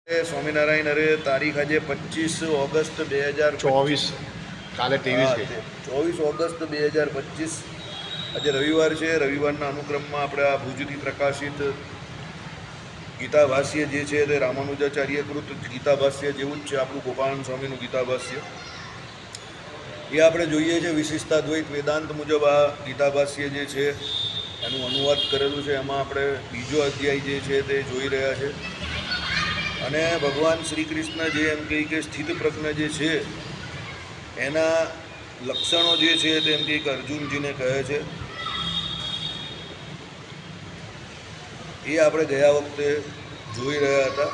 સ્વામિનારાયણ અરે તારીખ આજે 25 ઓગસ્ટ 2024, કાલે 23 24 ઓગસ્ટ 2025 આજે રવિવાર છે. રવિવારના અનુક્રમમાં આપણે આ ભુજથી પ્રકાશિત ગીતાભાષ્ય જે છે તે રામાનુજાચાર્યકૃત ગીતાભાષ્ય જેવું જ છે આપણું ગોપાળન સ્વામીનું ગીતાભાષ્ય. એ આપણે જોઈએ છે વિશિષ્ટા દ્વૈત વેદાંત મુજબ આ ગીતાભાષ્ય જે છે એનું અનુવાદ કરેલું છે. એમાં આપણે બીજો અધ્યાય જે છે તે જોઈ રહ્યા છે. અને ભગવાન શ્રી કૃષ્ણ જે એમ કહે કે સ્થિત પ્રજ્ઞ જે છે એના લક્ષણો જે છે તે એમ કે અર્જુનજીને કહે છે. એ આપણે ગયા વખતે જોઈ રહ્યા હતા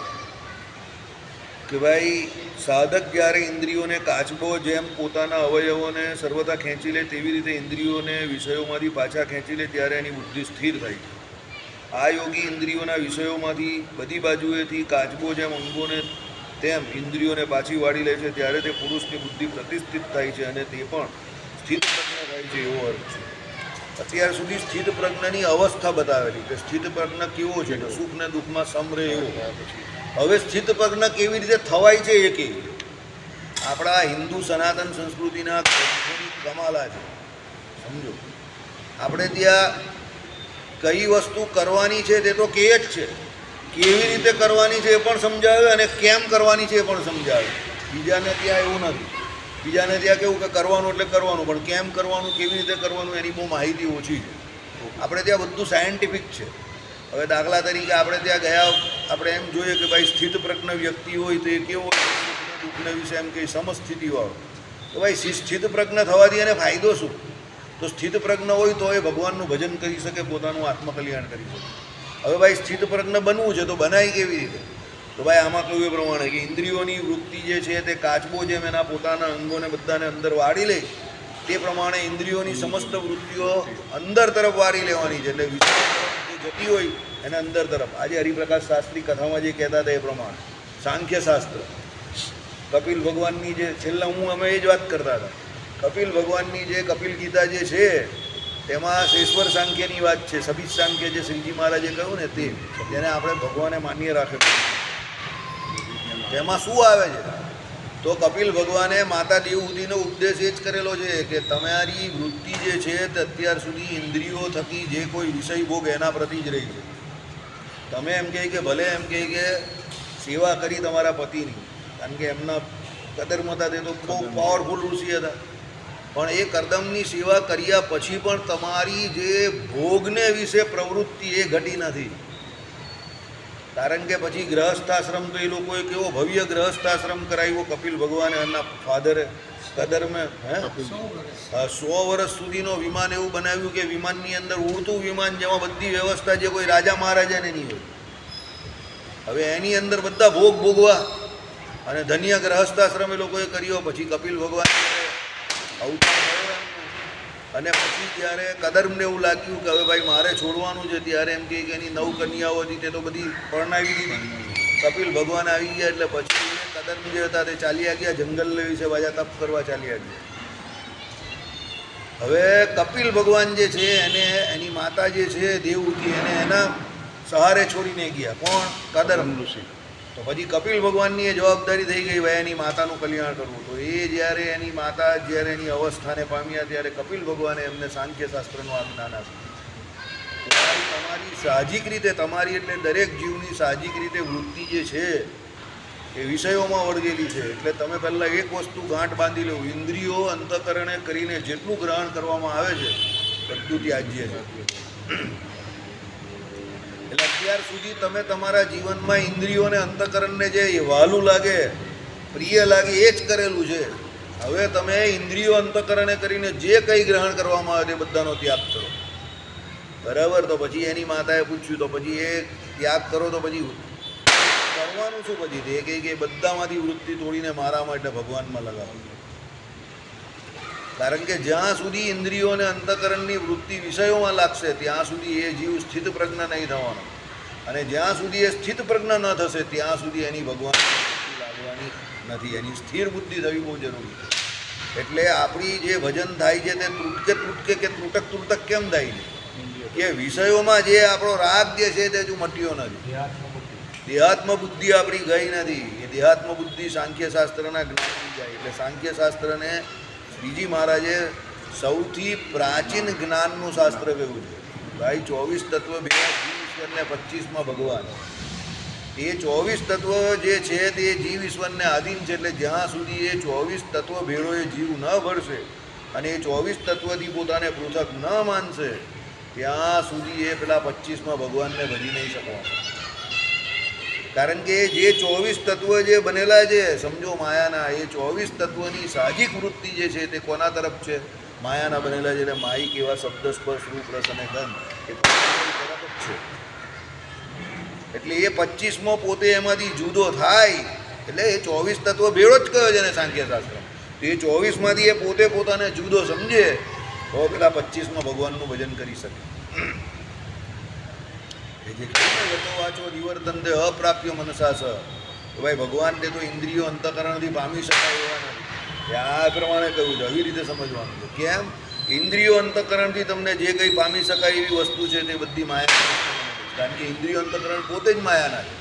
કે ભાઈ સાધક જ્યારે ઇન્દ્રિયોને કાચબો જેમ પોતાના અવયવોને સર્વથા ખેંચી લે તેવી રીતે ઇન્દ્રિયોને વિષયોમાંથી પાછા ખેંચી લે ત્યારે એની બુદ્ધિ સ્થિર થાય છે. આ યોગી ઇન્દ્રિયોના વિષયોમાંથી બધી બાજુએથી કાચબો જેમ અંગોને તેમ ઇન્દ્રિયોને પાછી વાળી લે છે ત્યારે તે પુરુષની બુદ્ધિ પ્રતિષ્ઠિત થાય છે અને તે પણ સ્થિત પ્રજ્ઞ થાય છે એવો અર્થ છે. અત્યાર સુધી સ્થિત પ્રજ્ઞની અવસ્થા બતાવેલી કે સ્થિત પ્રજ્ઞ કેવો છે કે સુખ ને દુઃખમાં સમરે એવો. હવે સ્થિત પ્રજ્ઞ કેવી રીતે થવાય છે એ કેવી આપણા હિન્દુ સનાતન સંસ્કૃતિના કમાલા છે. સમજો આપણે ત્યાં કઈ વસ્તુ કરવાની છે તે તો કહે જ છે, કેવી રીતે કરવાની છે એ પણ સમજાવે અને કેમ કરવાની છે એ પણ સમજાવે. બીજાને ત્યાં એવું નથી. બીજાને ત્યાં કેવું કે કરવાનું એટલે કરવાનું, પણ કેમ કરવાનું કેવી રીતે કરવાનું એની બહુ માહિતી ઓછી છે. આપણે ત્યાં બધું સાયન્ટિફિક છે. હવે દાખલા તરીકે આપણે ત્યાં ગયા આપણે એમ જોઈએ કે ભાઈ સ્થિત પ્રજ્ઞ વ્યક્તિ હોય તો એ કેવો દુઃખને વિશે એમ કે સમસ્થિતિવાળો. તો ભાઈ સ્થિત પ્રજ્ઞ થવાથી એને ફાયદો શું? તો સ્થિત પ્રજ્ઞ હોય તો એ ભગવાનનું ભજન કરી શકે, પોતાનું આત્મકલ્યાણ કરી શકે. હવે ભાઈ સ્થિત પ્રજ્ઞ બનવું છે તો બનાય કેવી રીતે? તો ભાઈ આમાં કહ્યું એ પ્રમાણે કે ઇન્દ્રિયોની વૃત્તિ જે છે તે કાચબો જેમ એના પોતાના અંગોને બધાને અંદર વાળી લે તે પ્રમાણે ઇન્દ્રિયોની સમસ્ત વૃત્તિઓ અંદર તરફ વાળી લેવાની છે. એટલે વિષય તરફ જે જતી હોય એને અંદર તરફ. આજે હરિપ્રકાશ શાસ્ત્રી કથામાં જે કહેતા હતા એ પ્રમાણે સાંખ્ય શાસ્ત્ર કપિલ ભગવાનની જે છેલ્લા અમે એ જ વાત કરતા હતા. કપિલ ભગવાનની જે કપિલ ગીતા જે છે તેમાં શેશ્વર સાંખ્યની વાત છે. સબીજ સાંખ્ય જે શ્રીજી મહારાજે કહ્યું ને તે તેને આપણે ભગવાને માન્ય રાખેલું. તેમાં શું આવે છે તો કપિલ ભગવાને માતા દેવહૂતિનો ઉપદેશ એ જ કરેલો છે કે તમારી વૃત્તિ જે છે તે અત્યાર સુધી ઇન્દ્રિયો થકી જે કોઈ વિષય ભોગ એના પ્રતિ જ રહી છે. તમે એમ કહે કે ભલે એમ કહે કે સેવા કરી તમારા પતિની, કારણ કે એમના કદરમાં હતા તે તો બહુ પાવરફુલ ઋષિ હતા, પણ એ કરદમની સેવા કર્યા પછી પણ તમારી જે ભોગને વિશે પ્રવૃત્તિ એ ઘટી નથી. કારણ કે પછી ગ્રહસ્થાશ્રમ તો એ લોકોએ કેવો ભવ્ય ગ્રહસ્થાશ્રમ કરાવ્યો કપિલ ભગવાને એમના ફાધરે કદરમાં. 100 વર્ષ સુધીનો વિમાન એવું બનાવ્યું કે વિમાનની અંદર ઉડતું વિમાન જેમાં બધી વ્યવસ્થા જે કોઈ રાજા મહારાજાને નહીં હોય. હવે એની અંદર બધા ભોગ ભોગવા અને ધન્ય ગ્રહસ્થાશ્રમ એ લોકોએ કર્યો. પછી કપિલ ભગવાન અવતાર થયો અને પછી જ્યારે કદર્મને એવું લાગ્યું કે હવે ભાઈ મારે છોડવાનું છે ત્યારે એમ કે એની 9 કન્યાઓ હતી તે તો બધી પરણાવી દીધી. કપિલ ભગવાન આવી ગયા એટલે પછી કદર્મ જે હતા તે ચાલ્યા ગયા જંગલ વિશે બાજા તપ કરવા ચાલ્યા ગયા. હવે કપિલ ભગવાન જે છે એને એની માતા જે છે દેવહૂતિ એને એના સહારે છોડીને ગયા. કોણ? કદર્મ ઋષિ. તો પછી કપિલ ભગવાનની એ જવાબદારી થઈ ગઈ ભાઈ એની માતાનું કલ્યાણ કરવું. તો એ જ્યારે એની માતા જ્યારે એની અવસ્થાને પામ્યા ત્યારે કપિલ ભગવાને એમને સાંખ્ય શાસ્ત્રનું આ જ્ઞાન આપ્યું. તમારી સાહજિક રીતે તમારી એટલે દરેક જીવની સાહજિક રીતે વૃત્તિ જે છે એ વિષયોમાં વળગેલી છે. એટલે તમે પહેલાં એક વસ્તુ ગાંઠ બાંધી લો, ઇન્દ્રિયો અંતઃકરણે કરીને જેટલું ગ્રહણ કરવામાં આવે છે બધું ત્યાજ્ય છે. એટલે અત્યાર સુધી તમે તમારા જીવનમાં ઇન્દ્રિયોને અંતઃકરણને જે વહાલું લાગે પ્રિય લાગે એ જ કરેલું છે. હવે તમે ઇન્દ્રિયો અંતઃકરણે કરીને જે કંઈ ગ્રહણ કરવામાં આવે તે બધાનો ત્યાગ કરો. બરાબર? તો પછી એની માતાએ પૂછ્યું તો પછી એ ત્યાગ કરો તો પછી કરવાનું શું? પછી તે કહે કે બધામાંથી વૃત્તિ તોડીને મારા માટે ભગવાનમાં લગાવો. કારણ કે જ્યાં સુધી ઇન્દ્રિયો અને અંતઃકરણની વૃત્તિ વિષયોમાં લાગશે ત્યાં સુધી એ જીવ સ્થિત પ્રજ્ઞ નહીં થવાનો. અને જ્યાં સુધી એ સ્થિત પ્રજ્ઞ ન થશે ત્યાં સુધી એની ભગવાન લાગવાની નથી. એની સ્થિર બુદ્ધિ થવી બહુ જરૂરી છે. એટલે આપણી જે ભજન થાય છે તે ત્રુટકે કે ત્રુટક કેમ થાય છે કે વિષયોમાં જે આપણો રાગ જે છે તે હજુ મટ્યો નથી. દેહાત્મ બુદ્ધિ આપણી ગઈ નથી. એ દેહાત્મ બુદ્ધિ સાંખ્યશાસ્ત્રના જ્ઞાનની જાય. એટલે સાંખ્યશાસ્ત્રને શ્રીજી મહારાજે સૌથી પ્રાચીન જ્ઞાનનું શાસ્ત્ર કહ્યું છે. ભાઈ 24 તત્વ ભેગા જીવ ઈશ્વરને 25માં ભગવાન. એ 24 તત્વ જે છે તે જીવ ઈશ્વરને આધીન છે. એટલે જ્યાં સુધી એ 24 તત્વ ભેળો એ જીવ ન ભરશે અને એ 24 તત્વથી પોતાને પૃથક ન માનશે ત્યાં સુધી એ પેલા 25માં ભગવાનને ભજી નહીં શકવાનો. કારણ કે જે 24 તત્વ જે બનેલા છે સમજો માયાના, એ 24 તત્વની સાહજિક વૃત્તિ જે છે તે કોના તરફ છે? માયાના બનેલા છે. એટલે માયિક એવા શબ્દ, સ્પર્શ, રૂપ, રસ અને ગંધ એ તરફ જ છે. એટલે એ 25મો પોતે એમાંથી જુદો થાય એટલે એ 24 તત્વ ભેળો જ કયો છે ને સાંખ્યશાસ્ત્ર. તો એ 24માંથી એ પોતે પોતાને જુદો સમજે તો પેલા 25માં ભગવાનનું ભજન કરી શકે. એ જે ગતો વાંચો નિવર્તન તે અપ્રાપ્ય મનસા સ, તો ભાઈ ભગવાન તે તો ઇન્દ્રિયો અંતઃકરણથી પામી શકાય એવા નથી. આ પ્રમાણે કહ્યું છે. આવી રીતે સમજવાનું છે. કેમ? ઇન્દ્રિયો અંતઃકરણથી તમને જે કંઈ પામી શકાય એવી વસ્તુ છે તે બધી માયા. કારણ કે ઇન્દ્રિય અંતઃકરણ પોતે જ માયાના છે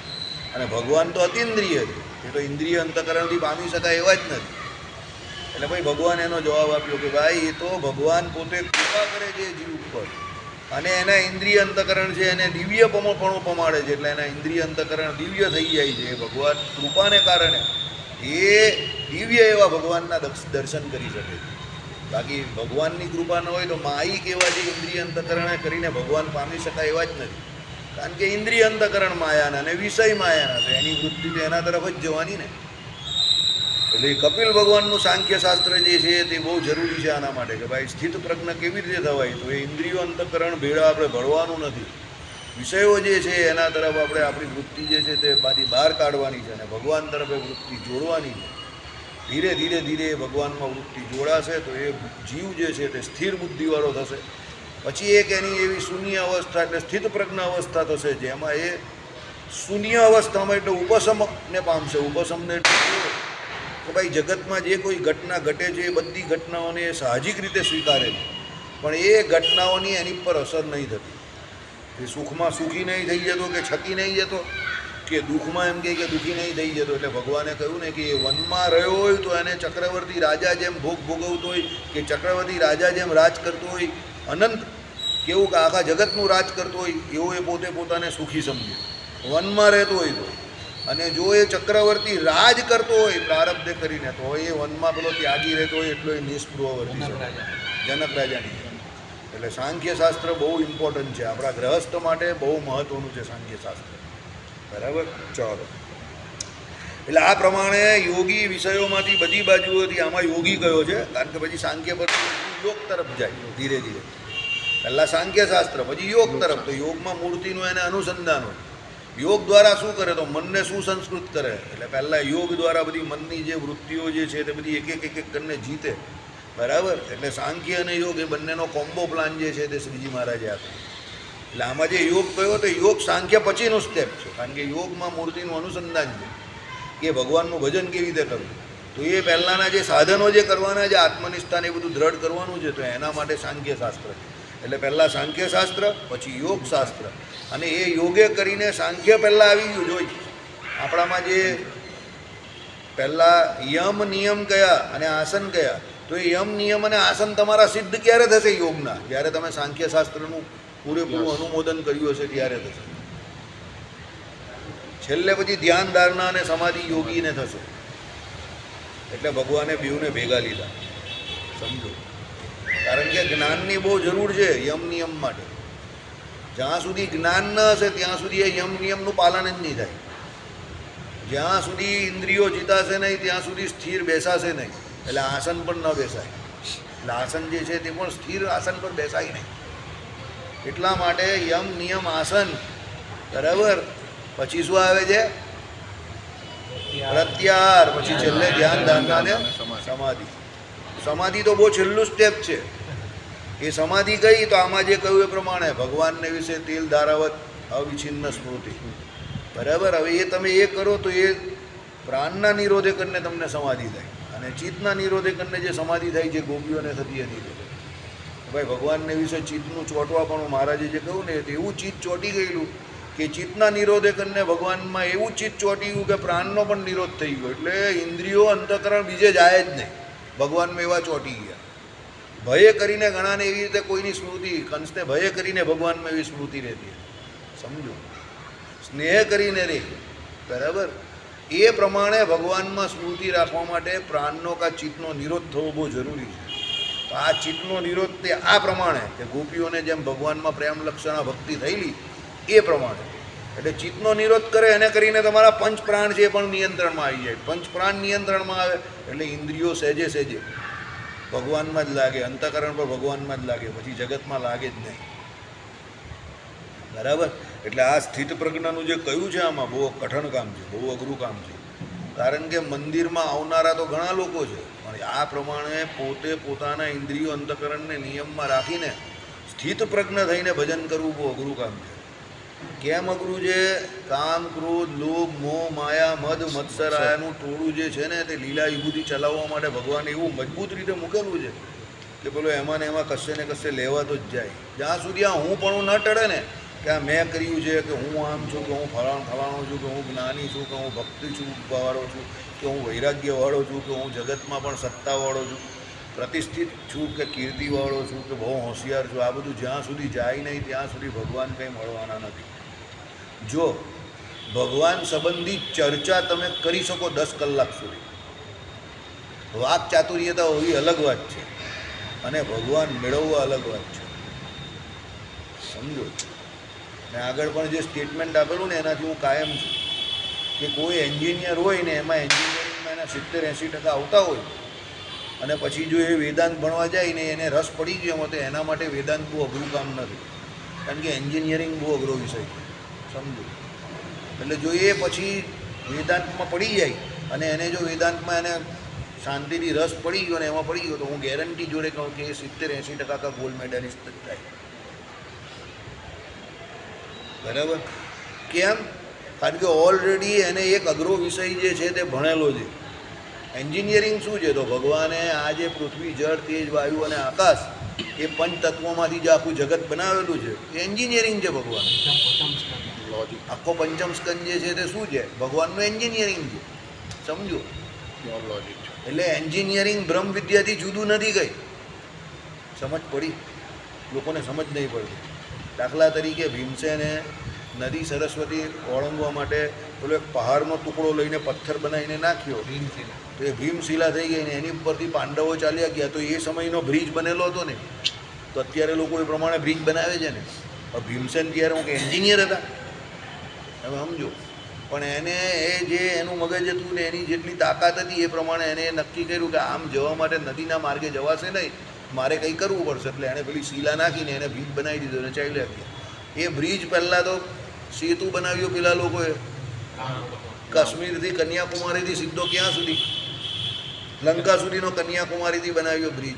અને ભગવાન તો અતિન્દ્રિય છે. એ તો ઇન્દ્રિય અંતઃકરણથી પામી શકાય એવા જ નથી. એટલે ભાઈ ભગવાન એનો જવાબ આપ્યો કે ભાઈ એ તો ભગવાન પોતે કૃપા કરે છે જીવ ઉપર અને એના ઇન્દ્રિય અંતઃકરણ છે એને દિવ્યપણું પમાડે છે. એટલે એના ઇન્દ્રિય અંતઃકરણ દિવ્ય થઈ જાય છે. ભગવાન કૃપાને કારણે એ દિવ્ય એવા ભગવાનના દર્શન કરી શકે છે. બાકી ભગવાનની કૃપા ન હોય તો માયિક એવા જે ઇન્દ્રિય અંતઃકરણે કરીને ભગવાન પામી શકાય એવા જ નથી. કારણ કે ઇન્દ્રિય અંતઃકરણ માયાના અને વિષય માયાના, તો એની વૃત્તિ તો એના તરફ જ જવાની ને. એટલે કપિલ ભગવાનનું સાંખ્યશાસ્ત્ર જે છે તે બહુ જરૂરી છે આના માટે કે ભાઈ સ્થિત પ્રજ્ઞ કેવી રીતે થવાય. તો એ ઇન્દ્રિયો અંતઃકરણ ભેળા આપણે ભળવાનું નથી. વિષયો જે છે એના તરફ આપણે આપણી વૃત્તિ જે છે તે બાજી બહાર કાઢવાની છે અને ભગવાન તરફ એ વૃત્તિ જોડવાની છે. ધીરે ધીરે ધીરે ભગવાનમાં વૃત્તિ જોડાશે તો એ જીવ જે છે તે સ્થિર બુદ્ધિવાળો થશે. પછી એક એની એવી શૂન્ય અવસ્થા એટલે સ્થિત પ્રજ્ઞ અવસ્થા થશે જેમાં એ શૂન્ય અવસ્થામાં એટલે ઉપશમને પામશે. ઉપશમને એટલે કે ભાઈ જગતમાં જે કોઈ ઘટના ઘટે છે એ બધી ઘટનાઓને એ સાહજિક રીતે સ્વીકારે છે પણ એ ઘટનાઓની એની પર અસર નહીં થતી. એ સુખમાં સુખી નહીં થઈ જતો કે છકી નહીં જતો કે દુઃખમાં એમ કે દુઃખી નહીં થઈ જતો. એટલે ભગવાને કહ્યું ને કે એ વનમાં રહ્યો હોય તો એને ચક્રવર્તી રાજા જેમ ભોગ ભોગવતો હોય કે ચક્રવર્તી રાજા જેમ રાજ કરતો હોય અનંત કેવું કે આખા જગતનું રાજ કરતો હોય એવો એ પોતે પોતાને સુખી સમજે વનમાં રહેતો હોય તો. અને જો એ ચક્રવર્તી રાજ કરતો હોય પ્રારબ્ધે કરીને તો એ વનમાં પેલો ત્યાગી રહેતો હોય એટલો એ નિષ્પૃહ વર્તી શકે. જનક રાજાની. એટલે સાંખ્યશાસ્ત્ર બહુ ઇમ્પોર્ટન્ટ છે આપણા ગ્રહસ્થ માટે, બહુ મહત્ત્વનું છે સાંખ્યશાસ્ત્ર. બરાબર? ચાલો. એટલે આ પ્રમાણે યોગી વિષયોમાંથી બધી બાજુઓથી આમાં યોગી કયો છે કારણ કે પછી સાંખ્ય પર યોગ તરફ જાય ધીરે ધીરે. પહેલાં સાંખ્યશાસ્ત્ર પછી યોગ તરફ. તો યોગમાં મૂર્તિનું એને અનુસંધાન હોય. યોગ દ્વારા શું કરે તો મનને સુસંસ્કૃત કરે. એટલે પહેલાં યોગ દ્વારા બધી મનની જે વૃત્તિઓ જે છે તે બધી એક એક કરીને જીતે. બરાબર? એટલે સાંખ્ય અને યોગ એ બંનેનો કોમ્બો પ્લાન જે છે તે શ્રીજી મહારાજે આપ્યો. એટલે આમાં જે યોગ કયો તો યોગ સાંખ્ય પછીનું સ્ટેપ છે. કારણ કે યોગમાં મૂર્તિનું અનુસંધાન છે કે ભગવાનનું ભજન કેવી રીતે કરવું. તો એ પહેલાંના જે સાધનો જે કરવાના છે આત્મનિષ્ઠાને એ બધું દ્રઢ કરવાનું છે તો એના માટે સાંખ્યશાસ્ત્ર છે. એટલે પહેલાં સાંખ્યશાસ્ત્ર પછી યોગશાસ્ત્ર અને એ યોગે કરીને સાંખ્ય પહેલાં આવી ગયું. જોઈ આપણામાં જે પહેલાં યમ નિયમ કયા અને આસન કયા તો એ યમ નિયમ અને આસન તમારા સિદ્ધ ક્યારે થશે યોગના? જ્યારે તમે સાંખ્યશાસ્ત્રનું પૂરેપૂરું અનુમોદન કર્યું હશે ત્યારે થશે. છેલ્લે પછી ધ્યાન ધારણા અને સમાધિ યોગીને થશે. એટલે ભગવાને બેઉને ભેગા લીધા. સમજો. કારણ કે જ્ઞાનની બહુ જરૂર છે યમ નિયમ માટે. જ્યાં સુધી જ્ઞાન ન હશે ત્યાં સુધી એ યમ નિયમનું પાલન જ નહીં થાય. જ્યાં સુધી ઇન્દ્રિયો જીતાશે નહીં ત્યાં સુધી સ્થિર બેસાશે નહીં. એટલે આસન પણ ન બેસાય. એટલે આસન જે છે તે પણ સ્થિર આસન પર બેસાય નહીં. એટલા માટે યમ નિયમ આસન. બરાબર? પછી શું આવે છે? પ્રત્યાહાર. પછી છેલ્લે ધ્યાન ધારણા ને સમાધિ. સમાધિ તો બહુ છેલ્લું સ્ટેપ છે. એ સમાધિ કઈ તો આમાં જે કહ્યું એ પ્રમાણે ભગવાનને વિશે તેલ ધારાવત અવિછિન્ન સ્મૃતિ. બરાબર? હવે એ તમે એ કરો તો એ પ્રાણના નિરોધે કરીને તમને સમાધિ થાય અને ચિત્તના નિરોધે કરીને જે સમાધિ થાય જે ગોપીઓને થતી હતી. ભાઈ ભગવાનને વિશે ચિત્તનું ચોંટવા પણ મહારાજે જે કહ્યું ને એવું ચિત્ત ચોંટી ગયેલું કે કે ચિત્તના નિરોધે કરીને ભગવાનમાં એવું ચિત્ત ચોંટી ગયું કે પ્રાણનો પણ નિરોધ થઈ ગયો, એટલે ઇન્દ્રિયો અંતઃકરણ બીજે જાય જ નહીં, ભગવાનમાં એવા ચોંટી ગયા. ભય કરીને ઘણાને એવી રીતે કોઈની સ્મૃતિ, કંસને ભય કરીને ભગવાનમાં એવી સ્મૃતિ રહેતી, સમજો, સ્નેહ કરીને રહે, બરાબર. એ પ્રમાણે ભગવાનમાં સ્મૃતિ રાખવા માટે પ્રાણનો કા ચિત્તનો નિરોધ થવો બહુ જરૂરી છે. તો આ ચિત્તનો નિરોધ તે આ પ્રમાણે કે ગોપીઓને જેમ ભગવાનમાં પ્રેમ લક્ષણા ભક્તિ થયેલી એ પ્રમાણે, એટલે ચિત્તનો નિરોધ કરે એને કરીને તમારા પંચ પ્રાણ છે એ પણ નિયંત્રણમાં આવી જાય. પંચ પ્રાણ નિયંત્રણમાં આવે એટલે ઇન્દ્રિયો સહેજે સહેજે ભગવાનમાં જ લાગે, અંતઃકરણ પર ભગવાનમાં જ લાગે, પછી જગતમાં લાગે જ નહીં, બરાબર. એટલે આ સ્થિત પ્રજ્ઞાનું જે કહ્યું છે આમાં બહુ કઠણ કામ છે, બહુ અઘરું કામ છે. કારણ કે મંદિરમાં આવનારા તો ઘણા લોકો છે, પણ આ પ્રમાણે પોતે પોતાના ઇન્દ્રિયો અંતઃકરણને નિયમમાં રાખીને સ્થિત પ્રજ્ઞ થઈને ભજન કરવું બહુ અઘરું કામ છે. કેમ અઘરું છે? કામ, ક્રોધ, લોભ, મોહ, માયા, મદ, મત્સર આનું ટોળું જે છે ને તે લીલા વિભૂતિ ચલાવવા માટે ભગવાન એવું મજબૂત રીતે મૂકેલું છે કે પેલો એમાં ને એમાં કશે ને કશે લેવાતો જ જાય. જ્યાં સુધી આ હું પણ ન ટળે ને કે આ મેં કર્યું છે, કે હું આમ છું, કે હું ફલાણો છું, કે હું જ્ઞાની છું, કે હું ભક્તિ છું વાળો છું, કે હું વૈરાગ્યવાળો છું, કે હું જગતમાં પણ સત્તાવાળો છું, પ્રતિષ્ઠિત છું, કે કીર્તિવાળો છું, કે બહુ હોશિયાર છું, આ બધું જ્યાં સુધી જાય નહીં ત્યાં સુધી ભગવાન કંઈ મળવાના નથી. જો ભગવાન સંબંધી ચર્ચા તમે કરી શકો 10 કલાક સુધી, વાક ચાતુર્યતા હોવી અલગ વાત છે, અને ભગવાન મેળવવા અલગ વાત છે, સમજો. ને આગળ પણ જે સ્ટેટમેન્ટ આપેલું ને એનાથી હું કાયમ છું કે કોઈ એન્જિનિયર હોય ને એમાં એન્જિનિયરિંગમાં એના 70-80% આવતા હોય અને પછી જો એ વેદાંત ભણવા જાય ને એને રસ પડી ગયો એમાં, તો એના માટે વેદાંત બહુ અઘરું કામ નથી, કારણ કે એન્જિનિયરિંગ બહુ અઘરો વિષય છે, સમજો. એટલે જો એ પછી વેદાંતમાં પડી જાય અને એને જો વેદાંતમાં એને શાંતિથી રસ પડી ગયો ને એમાં પડી ગયો, તો હું ગેરંટી જોડે કહું કે એ 70-80% કા ગોલ્ડ મેડલિસ્ટ જ થાય, બરાબર. કેમ? કારણ કે ઓલરેડી એને એક અઘરો વિષય જે છે તે ભણેલો છે. એન્જિનિયરિંગ શું છે? તો ભગવાને આ જે પૃથ્વી, જળ, તેજ, વાયુ અને આકાશ એ પંચ તત્વોમાંથી જે આખું જગત બનાવેલું છે એ એન્જિનિયરિંગ છે ભગવાન. આખો પંચમ સ્કંદ જે છે તે શું છે? ભગવાનનું એન્જિનિયરિંગ છે, સમજો. એટલે એન્જિનિયરિંગ બ્રહ્મ વિદ્યાથી જુદું નથી કંઈ. સમજ પડી? લોકોને સમજ નહીં પડતી. દાખલા તરીકે ભીમસેને નદી સરસ્વતી ઓળંગવા માટે પેલો એક પહાડનો ટુકડો લઈને પથ્થર બનાવીને નાખ્યો, તો એ ભીમશિલા થઈ ગઈ ને એની ઉપરથી પાંડવો ચાલ્યા ગયા, તો એ સમયનો બ્રિજ બનેલો હતો ને. તો અત્યારે લોકો એ પ્રમાણે બ્રિજ બનાવે છે ને. ભીમસેન ત્યારે હું કે એન્જિનિયર હતા, તમે સમજો. પણ એને એ જે એનું મગજ હતું ને એની જેટલી તાકાત હતી એ પ્રમાણે એને નક્કી કર્યું કે આમ જવા માટે નદીના માર્ગે જવાશે નહીં, મારે કંઈ કરવું પડશે. એટલે એણે પેલી શીલા નાખીને એને બ્રિજ બનાવી દીધો અને ચાલ્યા ગયા. એ બ્રિજ પહેલાં તો સેતુ બનાવ્યો પેલા લોકોએ, કાશ્મીરથી કન્યાકુમારીથી સીધો ક્યાં સુધી? લંકા સુધીનો કન્યાકુમારીથી બનાવ્યો બ્રિજ.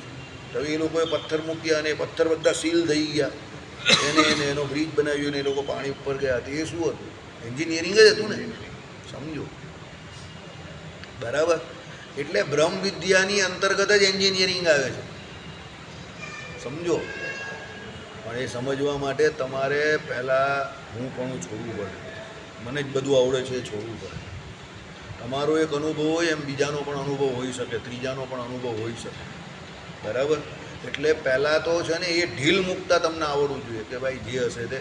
તો એ લોકોએ પથ્થર મૂક્યા અને પથ્થર બધા સીલ થઈ ગયા, એને એનો બ્રિજ બનાવ્યો ને એ લોકો પાણી ઉપર ગયા. તો એ શું હતું? એન્જિનિયરિંગ જ હતું ને, સમજો, બરાબર. એટલે બ્રહ્મ વિદ્યાની અંતર્ગત જ એન્જિનિયરિંગ આવે છે, સમજો. પણ એ સમજવા માટે તમારે પહેલાં હું પણ છોડવું પડે, મને જ બધું આવડે છે એ છોડવું પડે. તમારો એક અનુભવ હોય એમ બીજાનો પણ અનુભવ હોઈ શકે, ત્રીજાનો પણ અનુભવ હોઈ શકે, બરાબર. એટલે પહેલાં તો છે ને એ ઢીલ મૂકતા તમને આવડવું જોઈએ કે ભાઈ જે હશે તે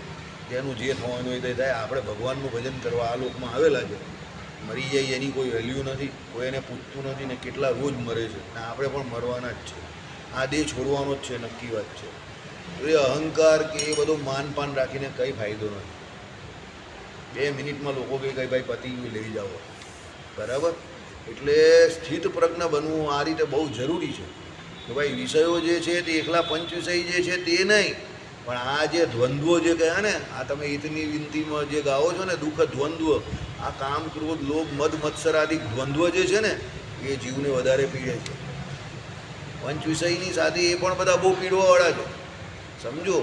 તેનું જે થવાનું હોય તે થાય. આપણે ભગવાનનું ભજન કરવા આ લોકમાં આવેલા છે, મરી જાય એની કોઈ વેલ્યુ નથી, કોઈ એને પૂછતું નથી ને કેટલા રોજ મરે છે, ને આપણે પણ મરવાના જ છે. આ દેહ છોડવાનો જ છે, નક્કી વાત છે. તો એ અહંકાર કે એ બધો માનપાન રાખીને કંઈ ફાયદો નથી. 2 મિનિટમાં લોકો કંઈ ભાઈ પતી ગયું લઈ જાઓ, બરાબર. એટલે સ્થિત પ્રજ્ઞ બનવું આ રીતે બહુ જરૂરી છે કે ભાઈ વિષયો જે છે તે એકલા પંચ વિષય જે છે તે નહીં, પણ આ જે દ્વંદ્વો જે કહ્યા ને, આ તમે ઈતની વિનંતીમાં જે ગાઓ છો ને, દુઃખ દ્વંદ્વ, આ કામ, ક્રોધ, લોભ, મદ, મત્સર આદિ દ્વંદ્વ જે છે ને એ જીવને વધારે પીડે છે. પંચ વિષયની સાથે એ પણ બધા બહુ પીડવાવાળા છે, સમજો.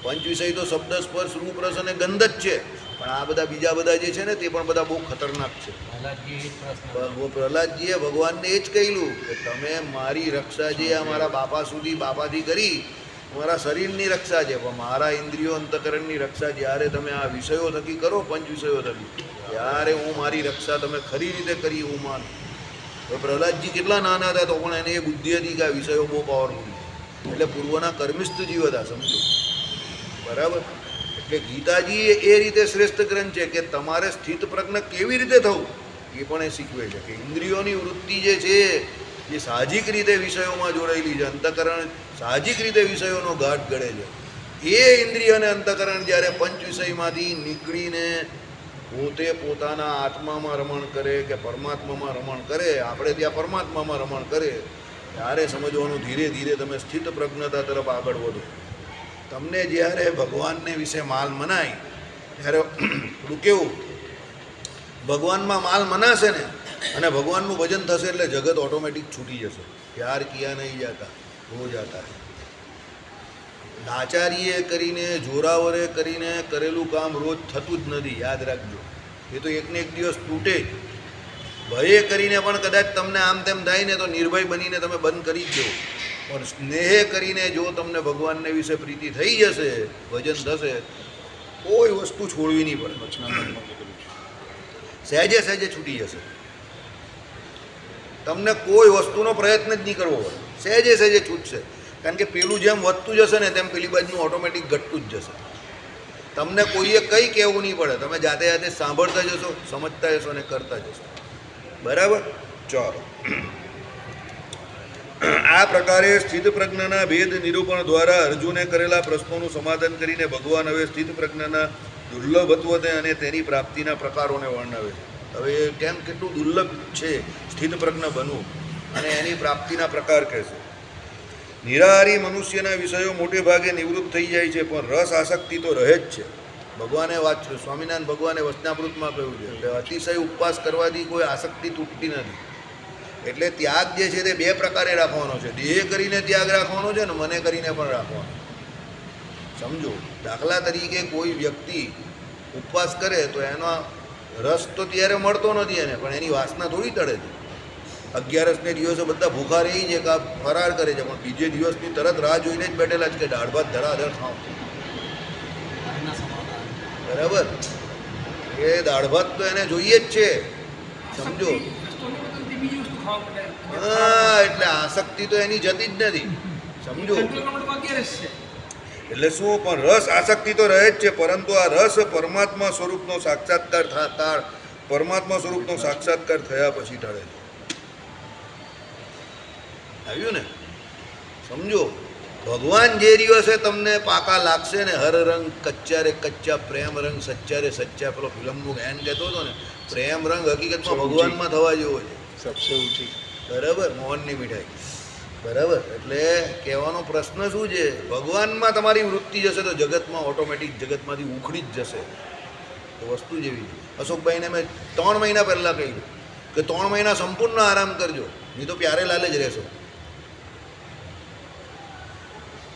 પંચ વિષય તો શબ્દ, સ્પર્શ, રૂપ, રસ અને ગંધ જ છે, પણ આ બધા બીજા બધા જે છે ને તે પણ બધા બહુ ખતરનાક છે. પ્રહલાદજીએ ભગવાનને એ જ કહેલું કે તમે મારી રક્ષા જે અમારા બાપાથી કરી મારા શરીરની રક્ષા છે, પણ મારા ઇન્દ્રિયો અંતકરણની રક્ષા જ્યારે તમે આ વિષયો થકી કરો, પંચ વિષયો થકી, ત્યારે હું મારી રક્ષા તમે ખરી રીતે કરી હું માનું. તો પ્રહલાદજી કેટલા નાના હતા તો પણ એને એ બુદ્ધિ હતી કે આ વિષયો બહુ પાવરફુલ છે. એટલે પૂર્વના કર્મિસ્થ જીવ હતા, સમજો બરાબર. એટલે ગીતાજી એ રીતે શ્રેષ્ઠ ગ્રંથ છે કે તમારે સ્થિત પ્રજ્ઞ કેવી રીતે થવું એ પણ એ શીખવે છે. કે ઇન્દ્રિયોની વૃત્તિ જે છે એ સાહજિક રીતે વિષયોમાં જોડાયેલી છે, અંતકરણ સાહજિક રીતે વિષયોનો ઘાટ ગળે છે. એ ઇન્દ્રિય અને અંતકરણ જ્યારે પંચ વિષયમાંથી નીકળીને પોતે પોતાના આત્મામાં રમણ કરે કે પરમાત્મામાં રમણ કરે, આપણે ત્યાં પરમાત્મામાં રમણ કરે, ત્યારે સમજવાનું ધીરે ધીરે તમે સ્થિત પ્રજ્ઞતા તરફ આગળ વધો. તમને જ્યારે ભગવાનને વિશે માલ મનાય ત્યારે થોડું કેવું, ભગવાનમાં માલ મનાશે ને અને ભગવાનનું ભજન થશે એટલે જગત ઓટોમેટિક છૂટી જશે. પ્યાર કિયા નહીં જાતા હો જાતા. લાચારીએ કરીને જોરાવરે કરીને કરેલું કામ રોજ થતું જ નથી, યાદ રાખજો. એ તો એકને એક દિવસ તૂટે જ. ભયે કરીને પણ કદાચ તમને આમ તેમ થાય ને તો નિર્ભય બનીને તમે બંધ કરી જ દો. પણ સ્નેહે કરીને જો તમને ભગવાનને વિશે પ્રીતિ થઈ જશે, ભજન થશે, કોઈ વસ્તુ છોડવી નહીં પડે, સહેજે સહેજે છૂટી જશે. તમને કોઈ વસ્તુનો પ્રયત્ન જ નહીં કરવો પડે, સહેજે સહેજે છૂટશે. કારણ કે પેલું જેમ વધતું જશે ને તેમ પેલી બાજુનું ઓટોમેટિક ઘટતું જ જશે. તમને કોઈએ કંઈ કહેવું નહીં પડે, તમે જાતે જાતે સાંભળતા જશો, સમજતા જશો અને કરતા જશો. બરાબર. ચાલો, આ પ્રકારે સ્થિત પ્રજ્ઞાના ભેદ નિરૂપણ દ્વારા અર્જુને કરેલા પ્રશ્નોનું સમાધાન કરીને ભગવાન હવે સ્થિત પ્રજ્ઞાના દુર્લભત્વને અને તેની પ્રાપ્તિના પ્રકારોને વર્ણવે છે. હવે કેમ કેટલું દુર્લભ છે સ્થિત પ્રજ્ઞ બનવું અને એની પ્રાપ્તિના પ્રકાર કહેશે. નિરાહારી મનુષ્યના વિષયો મોટે ભાગે નિવૃત્ત થઈ જાય છે, પણ રસ આસક્તિ તો રહે જ છે. ભગવાને સ્વામિનારાયણ ભગવાને વચનામૃતમાં કહ્યું છે કે અતિશય ઉપવાસ કરવાથી કોઈ આસક્તિ તૂટતી નથી. એટલે ત્યાગ જે છે તે બે પ્રકારે રાખવાનો છે. દેહ કરીને ત્યાગ રાખવાનો છે ને મને કરીને પણ રાખવાનો. સમજો, દાખલા તરીકે કોઈ વ્યક્તિ ઉપવાસ કરે તો એનો રસ તો ત્યારે મળતો નથી એને, પણ એની વાસના થોડી ટળે છે. 11ને દિવસે બધા ભૂખા રહી છે કે ફરાર કરે છે, પણ બીજે દિવસની તરત રાહ જોઈને જ બેઠેલા છે કે દાળ ભાત ધડાધડ ખાઓ. બરાબર. એ દાળ ભાત તો એને જોઈએ જ છે, સમજો. હા, એટલે આસક્તિ તો એની જતી જ નથી, સમજો. એટલે શું, પણ રસ આસક્તિ તો રહે જ છે, પરંતુ આ રસ પરમાત્મા સ્વરૂપનો સાક્ષાત્કાર થયા પછી ટળે છે. આવ્યું ને? સમજો, ભગવાન જે દિવસે તમને પાકા લાગશે ને, હર રંગ કચ્ચા રે કચ્ચા, પ્રેમ રંગ સચ્ચા રે સચ્ચા, પેલો ફિલ્મનું ગાયન કહેતો હતો ને, પ્રેમ રંગ હકીકતમાં ભગવાનમાં થવા જેવો છે. સબસે ઊંચી. બરાબર. મોહનની મીઠાઈ. બરાબર. એટલે કહેવાનો પ્રશ્ન શું છે, ભગવાનમાં તમારી વૃત્તિ જશે તો જગતમાં ઓટોમેટિક જગતમાંથી ઉખડી જ જશે. તો વસ્તુ જેવી છે. અશોકભાઈને મેં 3 મહિના પહેલાં કહ્યું કે 3 મહિના સંપૂર્ણ આરામ કરજો, નહીં તો પ્યારે લાલ જ રહેશો.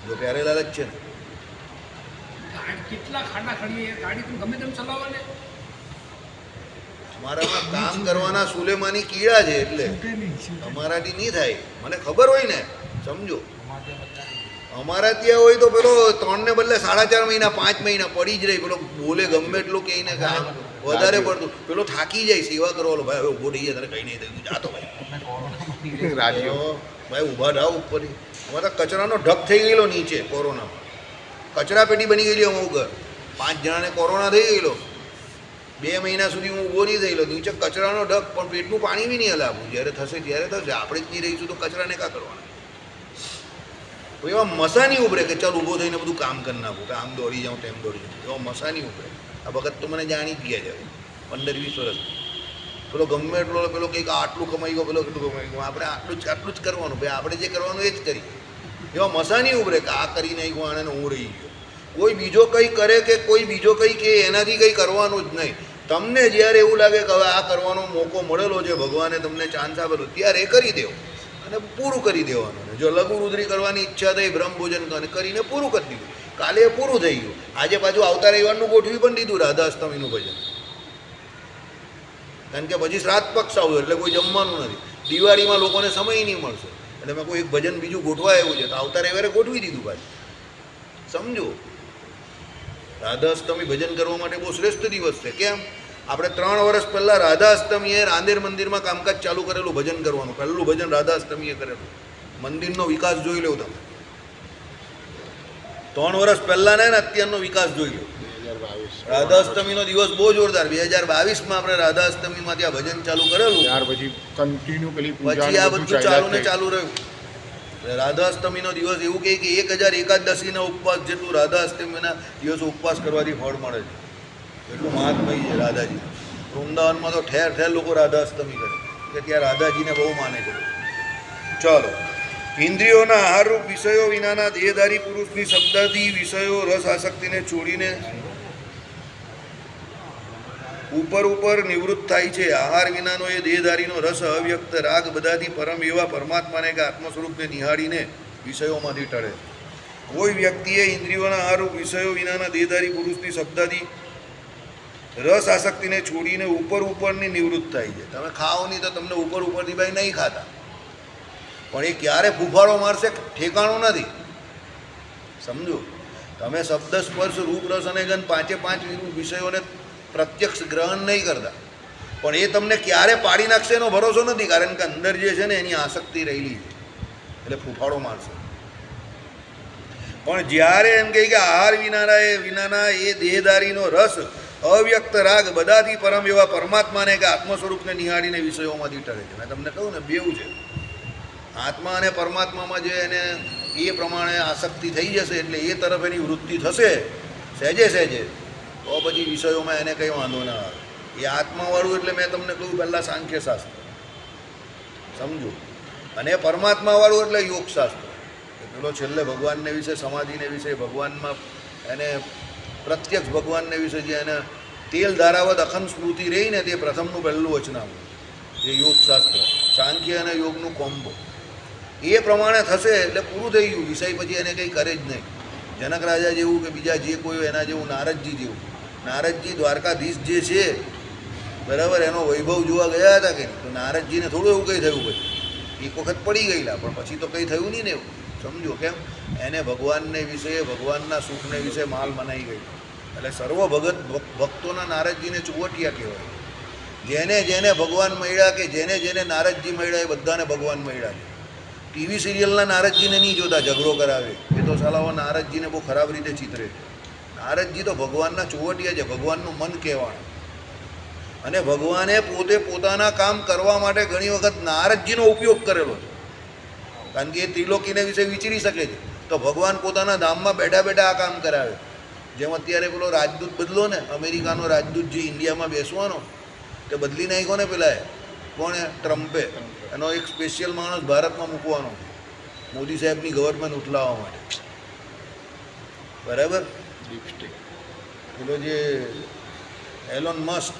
જો પ્યારે લાલ જ છે ને, કેટલા ખાડા ખડીએ ગાડી તમે ગમે તેમ ચલાવો ને, તમારામાં કામ કરવાના સુલેમાની કીડા છે, એટલે અમારાથી નહીં થાય. મને ખબર હોય ને, સમજો. અમારા ત્યાં હોય તો પેલો 3 ને બદલે 4.5 મહિના 5 મહિના પડી જ રહી. પેલો બોલે ગમે એટલું કહીને કામ વધારે પડતું, પેલો થાકી જાય સેવા કરવાનો. ભાઈ હવે ઊભો થઈ જાય, તને કંઈ નહીં થયું, જાતો ભાઈ ભાઈ ઊભા થાવ ઉપરથી. અમારા કચરાનો ઢગ થઈ ગયેલો નીચે કોરોનામાં, કચરા પેટી બની ગયેલી અમુક ઘર. 5 જણાને કોરોના થઈ ગયેલો, 2 મહિના સુધી હું ઊભો નહીં થયેલો. નીચે કચરાનો ઢગ, પણ પેટનું પાણી બી નહીં હલાવવું. જ્યારે થશે ત્યારે થશે, આપણે જ નહીં રહીશું તો કચરાને કાં કરવાના? તો એવા મસા નહીં ઉભરે કે ચાલ ઊભો થઈને બધું કામ કરી નાખું, કે આમ દોડી જાઉં તેમ દોડી જાઉં. એવા મસા નહીં ઉભરે. આ વખત તો મને જાણી જ ગયા છે 15-20 વર્ષ. પેલો ગમે એટલો પેલો કંઈક આટલું કમાઈ ગયો, પેલો કેટલું કમાઈ ગયું, આપણે આટલું જ કરવાનું. ભાઈ આપણે જે કરવાનું એ જ કરીએ. એવા મસા નહીં ઉભરે કે આ કરી નાખ્યું આને હું રહી ગયો. કોઈ બીજો કંઈ કરે કે કોઈ બીજો કંઈ કે એનાથી કંઈ કરવાનું જ નહીં. તમને જ્યારે એવું લાગે કે હવે આ કરવાનો મોકો મળેલો છે, ભગવાને તમને ચાન્સ આપેલો, ત્યારે એ કરી દેવો અને પૂરું કરી દેવાનું. જો લઘુ રુદ્રી કરવાની ઈચ્છા થઈ, બ્રહ્મભોજન કરીને પૂરું કરી દીધું, કાલે એ પૂરું થઈ ગયું. આજે પાછું આવતા રવિવારનું ગોઠવી પણ દીધું, રાધા અષ્ટમીનું ભજન. કારણ કે પછી શ્રાદ્ધ પક્ષ આવ્યો એટલે કોઈ જમવાનું નથી. દિવાળીમાં લોકોને સમય નહીં મળશે એટલે મેં કોઈ એક ભજન બીજું ગોઠવા આવ્યું છે, તો આવતા રવિવારે ગોઠવી દીધું પાછું. સમજો. રાધા અષ્ટમી ભજન કરવા માટે બહુ શ્રેષ્ઠ દિવસ છે. કેમ? આપણે 3 વર્ષ પહેલાં રાધા અષ્ટમીએ રાંદેર મંદિરમાં કામકાજ ચાલુ કરેલું ભજન કરવાનું. પહેલું ભજન રાધા અષ્ટમીએ કરેલું. મંદિરનો વિકાસ જોઈ લો તમે. 3 વર્ષ પહેલાં ને અત્યારનો વિકાસ જોઈ લો. 2022 રાધા અષ્ટમીનો દિવસ બહુ જોરદાર. 2022માં આપણે રાધા અષ્ટમીમાં ત્યાં ભજન ચાલુ કરેલું. ત્યાર પછી કન્ટિન્યુ પેલી પૂજા પછી આ બધું ચાલુ ને ચાલ્યા ચાલુ રહ્યું. રાધા અષ્ટમીનો દિવસ એવું કહે કે 1000 એકાદશીના ઉપવાસ જેટલું રાધા અષ્ટમીના દિવસે ઉપવાસ કરવાથી ફળ મળે છે. એટલું મહાત્મય છે રાધાજી. વૃંદાવનમાં તો ઠેર ઠેર લોકો રાધા અષ્ટમી કરે કે ત્યાં રાધાજીને બહુ માને છે. ચાલો, ઇન્દ્રિયોના આહારરૂપ વિષયો વિનાના દેહધારી પુરુષની શબ્દાદી વિષયો રસ આસક્તિને છોડીને ઉપર નિવૃત્ત થાય છે. આહાર વિનાનો એ દેહધારીનો રસ અવ્યક્ત રાગ બધાથી પરમ એવા પરમાત્માને કે આત્મ સ્વરૂપને નિહાળીને વિષયોમાંથી ટળે. કોઈ વ્યક્તિએ ઇન્દ્રિયોના આહારરૂપ વિષયો વિનાના દેહધારી પુરુષની શબ્દાદી રસ આસક્તિને છોડીને ઉપરની નિવૃત્ત થાય છે. તમે ખાઓ નહીં તો તમને ઉપરથી ભાઈ નહીં ખાતા, પણ એ ક્યારે ફૂફાડો મારશે ઠેકાણું નથી. સમજો, તમે શબ્દ સ્પર્શ રૂપ રસ અને ગંધ 5 વિષયોને પ્રત્યક્ષ ગ્રહણ નહીં કરતા, પણ એ તમને ક્યારે પાડી નાખશે એનો ભરોસો નથી. કારણ કે અંદર જે છે ને એની આસક્તિ રહેલી છે, એટલે ફૂફાડો મારશે. પણ જ્યારે એમ કહે કે આહાર વિનાના એ દેહધારીનો રસ અવ્યક્ત રાગ બધાથી પરમ એવા પરમાત્માને કે આત્મ સ્વરૂપને નિહાળીને વિષયોમાંથી ટળે છે. મેં તમને કહ્યું ને, બેઉ છે. આત્મા અને પરમાત્મામાં જે એને એ પ્રમાણે આસક્તિ થઈ જશે એટલે એ તરફ એની વૃત્તિ થશે સહેજે, તો પછી વિષયોમાં એને કંઈ વાંધો ના આવે. એ આત્માવાળું એટલે મેં તમને કહ્યું પહેલાં સાંખ્યશાસ્ત્ર સમજો, અને પરમાત્માવાળું એટલે યોગશાસ્ત્ર. પેલો છેલ્લે ભગવાનને વિશે, સમાધિને વિશે, ભગવાનમાં એને પ્રત્યક્ષ ભગવાનને વિશે જે એને તેલ ધારાવત અખંડ સ્મૃતિ રહી ને, તે પ્રથમનું પહેલું વચનામું જે યોગશાસ્ત્ર, સાંખ્ય અને યોગનું કોમ્બો. એ પ્રમાણે થશે એટલે પૂરું થઈ ગયું. વિષય પછી એને કંઈ કરે જ નહીં. જનક રાજા જેવું કે બીજા જે કોઈ એના જેવું, નારદજી જેવું. નારદજી દ્વારકાધીશ જે છે બરાબર, એનો વૈભવ જોવા ગયા હતા કે નહીં, તો નારદજીને થોડું એવું કંઈ થયું. પછી એક વખત પડી ગયેલા, પણ પછી તો કંઈ થયું નહીં ને એવું. સમજો કેમ? એને ભગવાનને વિશે, ભગવાનના સુખને વિશે માલ મનાઈ ગઈ. એટલે સર્વ ભક્તોના નારદજીને ચુવટિયા કહેવાય. જેને ભગવાન મળ્યા કે જેને નારદજી મળ્યા એ બધાને ભગવાન મળ્યા છે. ટીવી સિરિયલના નારદજીને નહીં જોતા, ઝઘડો કરાવે. એ તો સાલાઓ નારદજીને બહુ ખરાબ રીતે ચિતરે છે. નારદજી તો ભગવાનના ચુવટિયા છે, ભગવાનનું મન કહેવાનું. અને ભગવાને પોતે પોતાના કામ કરવા માટે ઘણી વખત નારદજીનો ઉપયોગ કરેલો છે. કારણ કે એ ત્રિલોકીને વિશે વિચારી શકે છે, તો ભગવાન પોતાના ધામમાં બેઠા બેઠા આ કામ કરાવે. જેમ અત્યારે પેલો રાજદૂત બદલો ને, અમેરિકાનો રાજદૂત જે ઇન્ડિયામાં બેસવાનો, તે બદલી નાખ્યો ને પેલા કોણે? ટ્રમ્પે. એનો એક સ્પેશિયલ માણસ ભારતમાં મૂકવાનો મોદી સાહેબની ગવર્મેન્ટ ઉઠલાવવા માટે. બરાબર? ડિપસ્ટિક પેલો જે એલોન મસ્ક,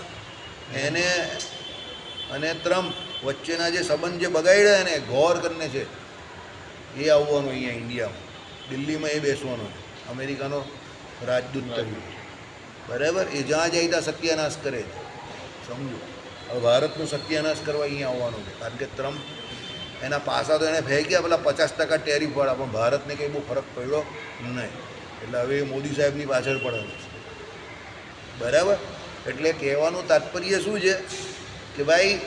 એને અને ટ્રમ્પ વચ્ચેના જે સંબંધ જે બગાડ્યા એને ગૌર કરીને છે, એ આવવાનું અહીંયા ઇન્ડિયામાં, દિલ્હીમાં એ બેસવાનો છે અમેરિકાનો રાજદૂત તરીકે. બરાબર? એ જ્યાં જાય ત્યાં સત્યાનાશ કરે છે. સમજો, હવે ભારતનું સત્યાનાશ કરવા અહીંયા આવવાનું છે. કારણ કે ટ્રમ્પ એના પાસા તો એને ફેંક્યા પેલા 50% ટેરિફવાળા, પણ ભારતને કંઈ બહુ ફરક પડ્યો નહીં. એટલે હવે એ મોદી સાહેબની પાછળ પડેલું છે. બરાબર? એટલે કહેવાનું તાત્પર્ય શું છે કે ભાઈ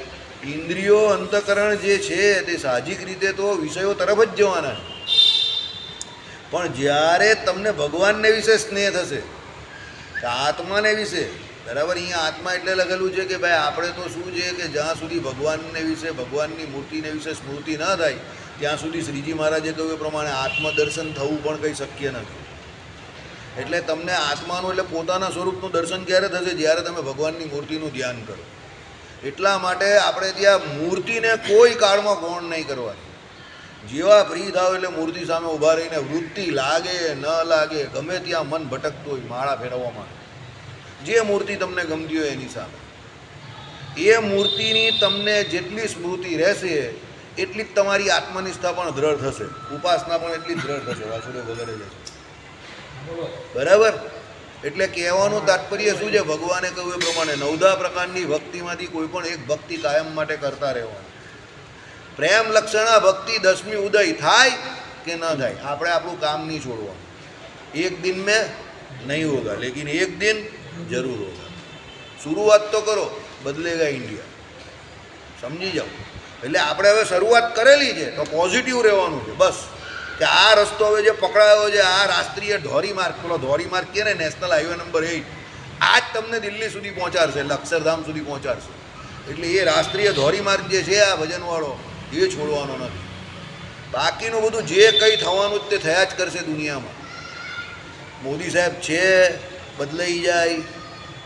ઇન્દ્રિયો અંતઃકરણ જે છે તે સાહજિક રીતે તો વિષયો તરફ જ જવાના છે. પણ જ્યારે તમને ભગવાનને વિશે સ્નેહ થશે, કે આત્માને વિશે, બરાબર, અહીંયા આત્મા એટલે લખેલું છે કે ભાઈ આપણે તો શું છે કે જ્યાં સુધી ભગવાનને વિશે, ભગવાનની મૂર્તિને વિશે સ્મૃતિ ન થાય ત્યાં સુધી શ્રીજી મહારાજે કહ્યું એ પ્રમાણે આત્મદર્શન થવું પણ કંઈ શક્ય નથી. એટલે તમને આત્માનું એટલે પોતાના સ્વરૂપનું દર્શન ક્યારે થશે? જ્યારે તમે ભગવાનની મૂર્તિનું ધ્યાન કરો. એટલા માટે આપણે ત્યાં મૂર્તિને કોઈ કાળમાં ગૌણ નહીં કરવાની. જેવા ફ્રી થાવ એટલે મૂર્તિ સામે ઊભા રહીને વૃત્તિ લાગે ન લાગે, ગમે ત્યાં મન ભટકતું હોય, માળા ફેરવવામાં જે મૂર્તિ તમને ગમતી હોય એની સામે, એ મૂર્તિની તમને જેટલી સ્મૃતિ રહેશે એટલી જ તમારી આત્મનિષ્ઠા પણ દ્રઢ થશે, ઉપાસના પણ એટલી જ દ્રઢ થશે. વાસુદેવ વગેરે જશે. બરાબર? એટલે કહેવાનું તાત્પર્ય શું છે? ભગવાને કહ્યું એ પ્રમાણે 9 પ્રકારની ભક્તિમાંથી કોઈ પણ એક ભક્તિ કાયમ માટે કરતા રહેવાની. પ્રેમ લક્ષણા ભક્તિ 10મી ઉદય થાય કે ન થાય, આપણે આપણું કામ નહીં છોડવાનું. एक दिन में नहीं होगा लेकिन एक दिन जरूर होगा. शुरुआत तो કરો, બદલેગા ઇન્ડિયા. સમજી જાઓ. એટલે આપણે હવે શરૂઆત કરેલી છે તો પોઝિટિવ રહેવાનું છે બસ. કે આ રસ્તો હવે જે પકડાયો છે, આ રાષ્ટ્રીય ધોરીમાર્ગ, પેલો ધોરીમાર્ગ કહે ને, નેશનલ હાઈવે નંબર 8, આ જ તમને દિલ્હી સુધી પહોંચાડશે, એટલે અક્ષરધામ સુધી પહોંચાડશે. એટલે એ રાષ્ટ્રીય ધોરીમાર્ગ જે છે આ ભજનવાળો, એ છોડવાનો નથી. બાકીનું બધું જે કંઈ થવાનું જ તે થયા જ કરશે દુનિયામાં. મોદી સાહેબ છે, બદલાઈ જાય,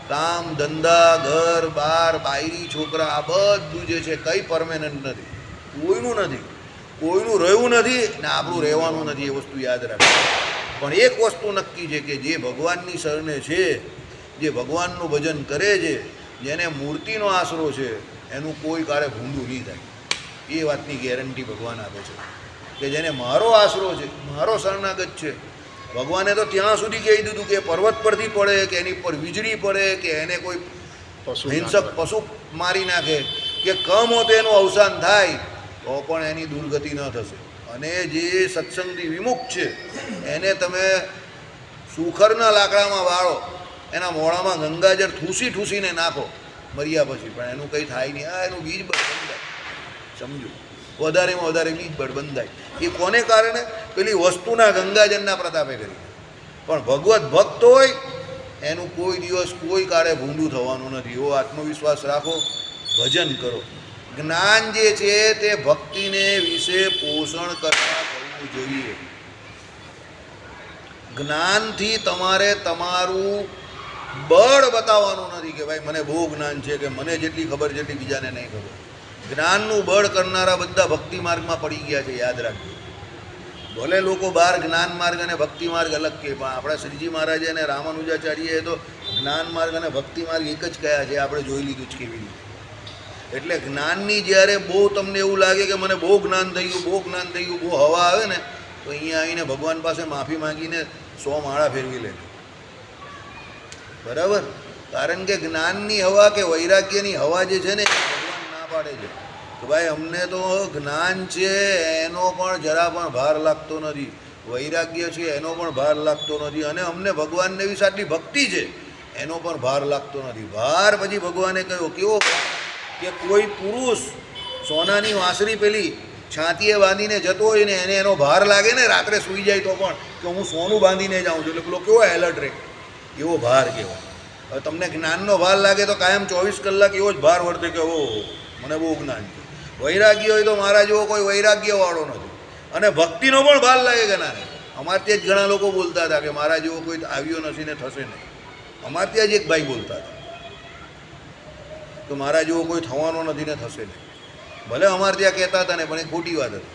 કામ ધંધા, ઘર બાર, બાયરી છોકરા, આ બધું જે છે કંઈ પરમેનન્ટ નથી, કોઈનું નથી, કોઈનું રહ્યું નથી ને આપણું રહેવાનું નથી. એ વસ્તુ યાદ રાખો. પણ એક વસ્તુ નક્કી છે કે જે ભગવાનની શરણે છે, જે ભગવાનનું ભજન કરે છે, જેને મૂર્તિનો આશરો છે, એનું કોઈ કાળે ભૂંડું નહીં થાય. એ વાતની ગેરંટી ભગવાન આપે છે કે જેને મારો આશરો છે, મારો શરણાગત છે. ભગવાને તો ત્યાં સુધી કહી દીધું કે પર્વત પરથી પડે કે એની પર વીજળી પડે કે એને કોઈ હિંસક પશુ મારી નાખે કે કમોતે એનું અવસાન થાય તો પણ એની દુર્ગતિ ન થશે. અને જે સત્સંગથી વિમુખ છે એને તમે સુખરના લાકડામાં વાળો, એના મોઢામાં ગંગાજળ ઠૂસી ઠૂસીને નાખો મર્યા પછી, પણ એનું કંઈ થાય નહીં. આ એનું બીજ બળ બંધાય. સમજો, વધારેમાં વધારે બીજ બળ બંધાય. એ કોને કારણે? પેલી વસ્તુના ગંગાજળના પ્રતાપે કરી. પણ ભગવત ભક્ત હોય એનું કોઈ દિવસ કોઈ કાળે ભૂંડું થવાનું નથી. એવો આત્મવિશ્વાસ રાખો, ભજન કરો. જ્ઞાન જે છે તે ભક્તિને વિશે પોષણ કરતા કરવું જોઈએ. જ્ઞાનથી તમારે તમારું બળ બતાવવાનું નથી કે ભાઈ મને બહુ જ્ઞાન છે, કે મને જેટલી ખબર છે એટલી બીજાને નહીં ખબર. જ્ઞાનનું બળ કરનારા બધા ભક્તિ માર્ગમાં પડી ગયા છે, યાદ રાખજો. ભલે લોકો બહાર જ્ઞાન માર્ગ અને ભક્તિ માર્ગ અલગ કહે, પણ આપણા શ્રીજી મહારાજે અને રામાનુજાચાર્યએ તો જ્ઞાન માર્ગ અને ભક્તિ માર્ગ એક જ કયા છે. આપણે જોઈ લીધું છે કેવી રીતે. એટલે જ્ઞાનની જ્યારે બહુ તમને એવું લાગે કે મને બહુ જ્ઞાન થઈ ગયું, બહુ જ્ઞાન થઈ ગયું, બહુ હવા આવે ને, તો અહીંયા આવીને ભગવાન પાસે માફી માંગીને 100 માળા ફેરવી લે. બરાબર? કારણ કે જ્ઞાનની હવા કે વૈરાગ્યની હવા જે છે ને એ ભગવાન ના પાડે છે કે ભાઈ અમને તો જ્ઞાન છે એનો પણ જરા પણ ભાર લાગતો નથી, વૈરાગ્ય છે એનો પણ ભાર લાગતો નથી, અને અમને ભગવાનને વિશે આટલી ભક્તિ છે એનો પણ ભાર લાગતો નથી. ભાર પછી ભગવાને કહ્યો કેવો કે કોઈ પુરુષ સોનાની વાંસળી પેલી છાતીએ બાંધીને જતો હોય ને એને એનો ભાર લાગે ને, રાત્રે સૂઈ જાય તો પણ કે હું સોનું બાંધીને જાઉં છું, એટલે પેલો કેવો એલર્ટ રહે, એવો ભાર કહેવાય. હવે તમને જ્ઞાનનો ભાર લાગે તો કાયમ 24 કલાક એવો જ ભાર વર્તે કે ઓહો મને બહુ જ્ઞાન છે. વૈરાગ્ય હોય તો મારા જેવો કોઈ વૈરાગ્યવાળો નથી. અને ભક્તિનો પણ ભાર લાગે કે ના નહીં. અમારે ત્યાં જ ઘણા લોકો બોલતા હતા કે મારા જેવો કોઈ આવ્યો નથી ને થશે નહીં. અમારે ત્યાં જ એક ભાઈ બોલતા હતા કે મારા જેવો કોઈ થવાનો નથી ને થશે નહીં. ભલે અમારે ત્યાં કહેતા હતા ને, પણ એ ખોટી વાત હતી.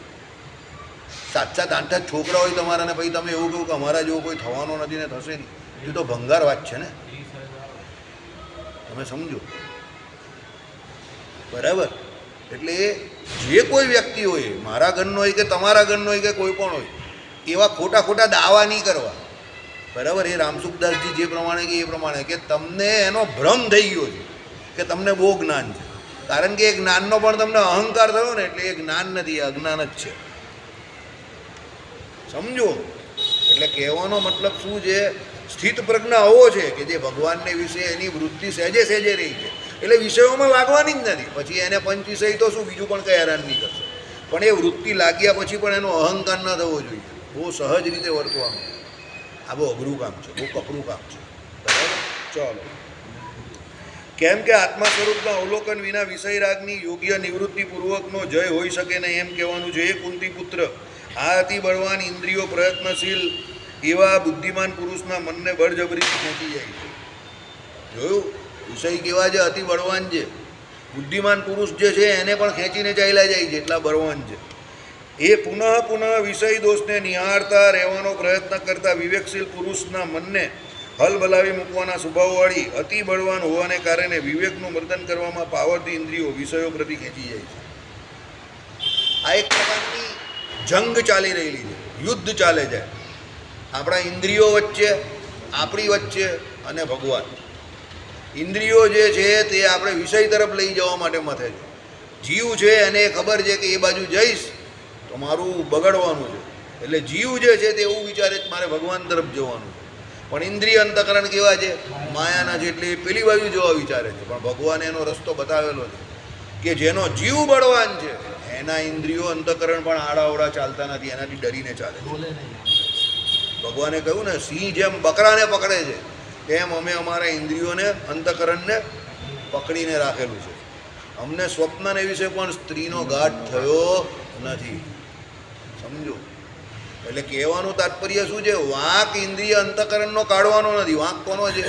7-7, 8 છોકરા હોય તમારા ને પછી તમે એવું કહું કે અમારા જેવો કોઈ થવાનો નથી ને થશે નહીં, એ તો ભંગાર વાત છે ને. તમે સમજો. બરાબર? એટલે જે કોઈ વ્યક્તિ હોય, મારા ઘરનો હોય કે તમારા ઘરનો હોય કે કોઈ પણ હોય, એવા ખોટા ખોટા દાવા નહીં કરવા. બરાબર? એ રામસુખદાસજી જે પ્રમાણે કે એ પ્રમાણે કે તમને એનો ભ્રમ થઈ ગયો છે કે તમને બહુ જ્ઞાન છે. કારણ કે એ જ્ઞાનનો પણ તમને અહંકાર થયો ને, એટલે એ જ્ઞાન નથી, એ અજ્ઞાન જ છે. સમજો. એટલે કહેવાનો મતલબ શું છે? સ્થિત પ્રજ્ઞા હોવો છે કે જે ભગવાનને વિશે એની વૃત્તિ સહેજે સહેજે રહી છે, એટલે વિષયોમાં લાગવાની જ નથી. પછી એને પંચ વિષય તો શું, બીજું પણ કંઈ હેરાન નહીં કરશે. પણ એ વૃત્તિ લાગ્યા પછી પણ એનો અહંકાર ન થવો જોઈએ. બહુ સહજ રીતે વર્તવાનું. આ બહુ અઘરું કામ છે, બહુ કપરું કામ છે. બરાબર? ચાલો. કેમ કે આત્મા સ્વરૂપના અવલોકન વિના વિષય રાગની યોગ્ય નિવૃત્તિપૂર્વકનો જય હોઈ શકે નહીં એમ કહેવાનું છે. એ કુંતી પુત્ર, આ અતિ બળવાન ઇન્દ્રિયો પ્રયત્નશીલ એવા બુદ્ધિમાન પુરુષના મનને બળજબરીથી ખેંચી જાય છે. જોયું? વિષય કેવા છે? અતિ બળવાન છે. બુદ્ધિમાન પુરુષ જે છે એને પણ ખેંચીને ચાલ્યા જાય છે, એટલા બળવાન છે. એ પુનઃ પુનઃ વિષય દોષને નિહાળતા રહેવાનો પ્રયત્ન કરતા વિવેકશીલ પુરુષના મનને હલબલાવી મૂકવાના સ્વભાવવાળી અતિ બળવાન હોવાને કારણે વિવેકનું વર્તન કરવામાં પાવરથી ઇન્દ્રિયો વિષયો પ્રતિ ખેંચી જાય છે. આ એક પ્રકારની જંગ ચાલી રહેલી છે, યુદ્ધ ચાલે છે આપણા ઇન્દ્રિયો વચ્ચે, આપણી વચ્ચે અને ભગવાન. ઇન્દ્રિયો જે છે તે આપણે વિષય તરફ લઈ જવા માટે મથે છે. જીવ છે એને ખબર છે કે એ બાજુ જઈશ તો મારું બગડવાનું છે, એટલે જીવ જે છે તે એવું વિચારે કે મારે ભગવાન તરફ જવાનું છે, પણ ઇન્દ્રિય અંતકરણ કેવા છે? માયાના છે, એટલે એ પેલી બાજુ જોવા વિચારે છે. પણ ભગવાને એનો રસ્તો બતાવેલો છે કે જેનો જીવ બળવાન છે એના ઇન્દ્રિયો અંતકરણ પણ આડાઅવડા ચાલતા નથી, એનાથી ડરીને ચાલે છે. ભગવાને કહ્યું ને, સિંહ જેમ બકરાને પકડે છે તેમ અમે અમારા ઇન્દ્રિયોને અંતકરણને પકડીને રાખેલું છે. અમને સ્વપ્નને વિશે પણ સ્ત્રીનો ઘાટ થયો નથી. સમજો, એટલે કહેવાનું તાત્પર્ય શું છે? વાંક ઇન્દ્રિય અંતકરણનો કાઢવાનો નથી. વાંક કોનો છે?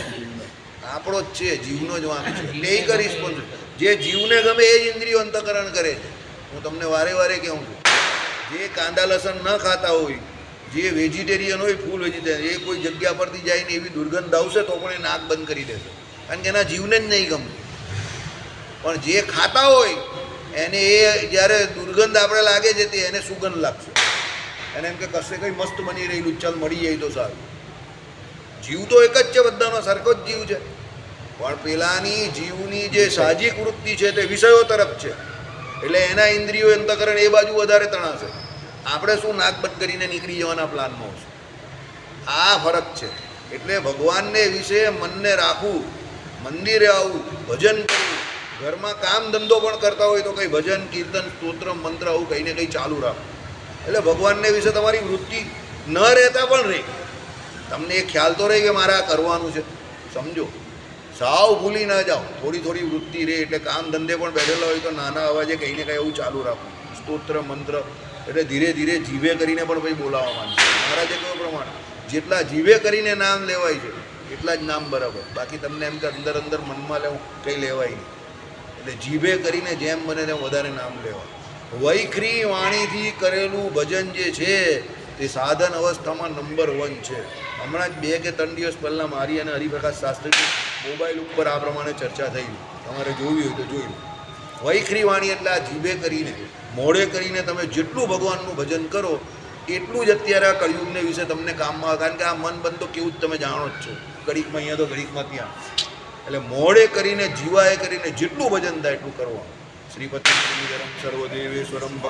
આપણો જ છે, જીવનો જ વાંક છે. એટલે એ કરીશ પણ જે જીવને ગમે એ જ ઇન્દ્રિયો અંતકરણ કરે છે. હું તમને વારે વારે કહું છું, જે કાંદા લસણ ન ખાતા હોય, જે વેજીટેરિયન હોય, ફૂલ વેજીટેરિયન, એ કોઈ જગ્યા પરથી જઈને એવી દુર્ગંધ આવશે તો પણ એ નાક બંધ કરી દેશે, કારણ કે એના જીવને જ નહીં ગમતું. પણ જે ખાતા હોય એને એ જ્યારે દુર્ગંધ આપણે લાગે છે તે એને સુગંધ લાગશે, એને એમ કે કશે કંઈ મસ્ત બની રહેલું, ચાલ મળી જાય તો સારું. જીવ તો એક જ છે, બધાનો સરખો જ જીવ છે, પણ પેલાની જીવની જે સાહજિક વૃત્તિ છે તે વિષયો તરફ છે, એટલે એના ઇન્દ્રિયો અંતકરણ એ બાજુ વધારે તણાશે. આપણે શું નાક બંધ કરીને નીકળી જવાના પ્લાનમાં હશે. આ ફરક છે. એટલે ભગવાનને વિશે મનને રાખવું, મંદિરે આવવું, ભજન કરવું, ઘરમાં કામ ધંધો પણ કરતા હોય તો કંઈ ભજન, કીર્તન, સ્તોત્ર, મંત્ર આવું કંઈ ને કંઈ ચાલુ રાખવું. એટલે ભગવાનને વિશે તમારી વૃત્તિ ન રહેતા પણ રહે, તમને એ ખ્યાલ તો રહે કે મારે આ કરવાનું છે. સમજો, સાવ ભૂલી ના જાઓ. થોડી થોડી વૃત્તિ રહે, એટલે કામ ધંધે પણ બેઠેલા હોય તો નાના અવાજે કંઈ ને કંઈ એવું ચાલુ રાખવું, સ્તોત્ર, મંત્ર. એટલે ધીરે ધીરે જીવે કરીને પણ ભાઈ બોલાવવા માંડશે. મહારાજે કહ્યું પ્રમાણે જેટલા જીવે કરીને નામ લેવાય છે એટલા જ નામ બરાબર. બાકી તમને એમ કે અંદર અંદર મનમાં લેવું કંઈ લેવાય નહીં. એટલે જીભે કરીને જેમ બને તેમ વધારે નામ લેવા. વૈખરી વાણીથી કરેલું ભજન જે છે તે સાધન અવસ્થામાં નંબર 1 છે. હમણાં જ 2 કે 3 દિવસ પહેલાં મારી અને હરિપ્રકાશ શાસ્ત્રીની મોબાઈલ ઉપર આ પ્રમાણે ચર્ચા થઈ. તમારે જોવી હોય તો જોઈ લો. વૈખરી વાણી એટલે આ જીભે કરીને, મોડે કરીને તમે જેટલું ભગવાનનું ભજન કરો એટલું જ અત્યારે આ કળિયુગને વિશે તમને કામમાં આવે. કારણ કે આ મન બંધ તો કેવું જ તમે જાણો જ છો, ઘડીકમાં અહીંયા તો ઘડીકમાં ત્યાં. એટલે મોડે કરીને, જીવાએ કરીને જેટલું ભજન થાય એટલું કરવાનું. શ્રીપતિ સર્વદેવેશ્વરમ